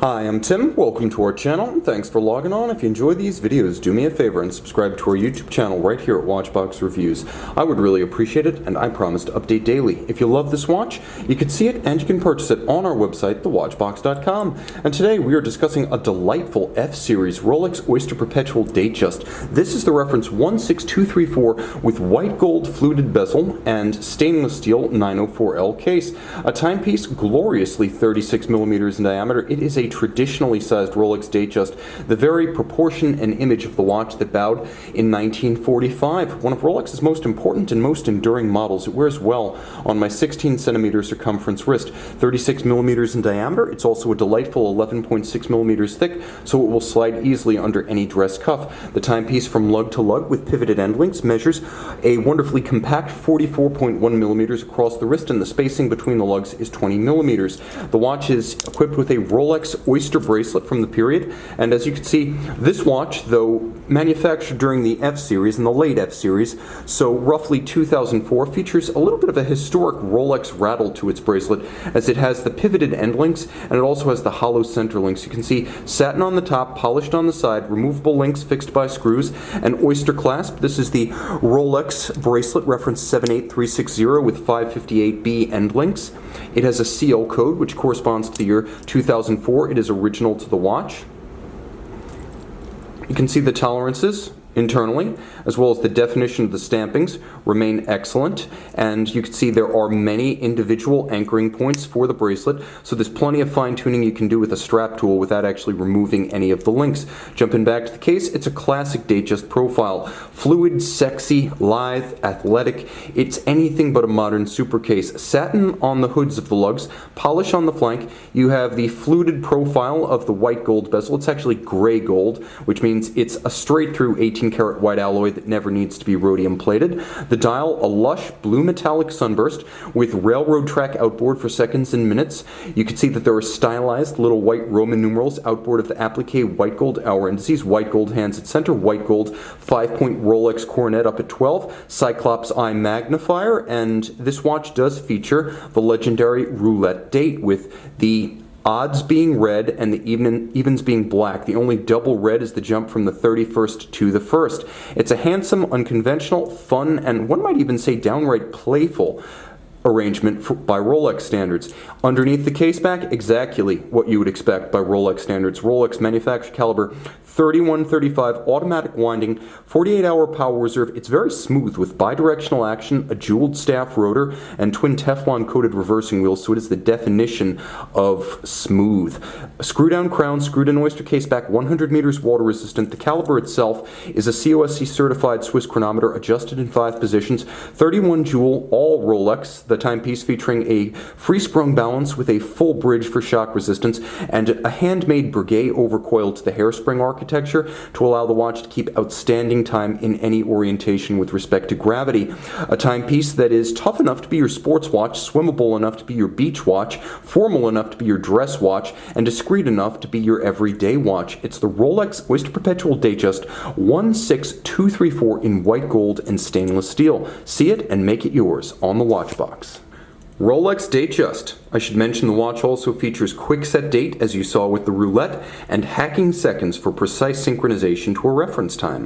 Hi, I'm Tim. Welcome to our channel. Thanks for logging on. If you enjoy these videos, do me a favor and subscribe to our YouTube channel right here at Watchbox Reviews. I would really appreciate it, and I promise to update daily. If you love this watch, you can see it and you can purchase it on our website, thewatchbox.com. And today we are discussing a delightful F-Series Rolex Oyster Perpetual Datejust. This is the reference 16234 with white gold fluted bezel and stainless steel 904L case. A timepiece gloriously 36 millimeters in diameter. It is a traditionally sized Rolex Datejust, the very proportion and image of the watch that bowed in 1945. One of Rolex's most important and most enduring models. It wears well on my 16 centimeter circumference wrist, 36 millimeters in diameter. It's also a delightful 11.6 millimeters thick, so it will slide easily under any dress cuff. The timepiece from lug-to-lug with pivoted end links measures a wonderfully compact 44.1 millimeters across the wrist, and the spacing between the lugs is 20 millimeters. The watch is equipped with a Rolex Oyster bracelet from the period, and as you can see, this watch, though manufactured during the F-Series and the late F-Series, so roughly 2004, features a little bit of a historic Rolex rattle to its bracelet, as it has the pivoted end links and it also has the hollow center links. You can see satin on the top, polished on the side, removable links fixed by screws, and oyster clasp. This is the Rolex bracelet reference 78360 with 558B end links. It has a CL code which corresponds to the year 2004. It is original to the watch. You can see the tolerances internally, as well as the definition of the stampings, remain excellent, and you can see there are many individual anchoring points for the bracelet, so there's plenty of fine-tuning you can do with a strap tool without actually removing any of the links. Jumping back to the case, it's a classic Datejust profile. Fluid, sexy, lithe, athletic. It's anything but a modern super case. Satin on the hoods of the lugs, polish on the flank. You have the fluted profile of the white gold bezel. It's actually gray gold, which means it's a straight-through 18-karat white alloy that never needs to be rhodium plated. The dial, a lush blue metallic sunburst with railroad track outboard for seconds and minutes. You can see that there are stylized little white Roman numerals outboard of the applique white gold hour indices, white gold hands at center, white gold 5-point Rolex coronet up at 12, Cyclops eye magnifier, and this watch does feature the legendary roulette date with the odds being red and the evens being black. The only double red is the jump from the 31st to the 1st. It's a handsome, unconventional, fun, and one might even say downright playful arrangement by Rolex standards. Underneath the case back, exactly what you would expect by Rolex standards. Rolex manufactured caliber 3135 automatic winding, 48-hour power reserve. It's very smooth with bidirectional action, a jeweled staff rotor, and twin Teflon coated reversing wheels, so it is the definition of smooth. A screw down crown, screwed in oyster case back, 100 meters water resistant. The caliber itself is a COSC certified Swiss chronometer adjusted in 5 positions, 31 jewel, all Rolex. The timepiece featuring a free sprung balance with a full bridge for shock resistance and a handmade Breguet overcoil to the hairspring architecture to allow the watch to keep outstanding time in any orientation with respect to gravity. A timepiece that is tough enough to be your sports watch, swimmable enough to be your beach watch, formal enough to be your dress watch, and discreet enough to be your everyday watch. It's the Rolex Oyster Perpetual Datejust 16234 in white gold and stainless steel. See it and make it yours on the Watchbox. Rolex Datejust. I should mention the watch also features quick set date, as you saw with the roulette, and hacking seconds for precise synchronization to a reference time.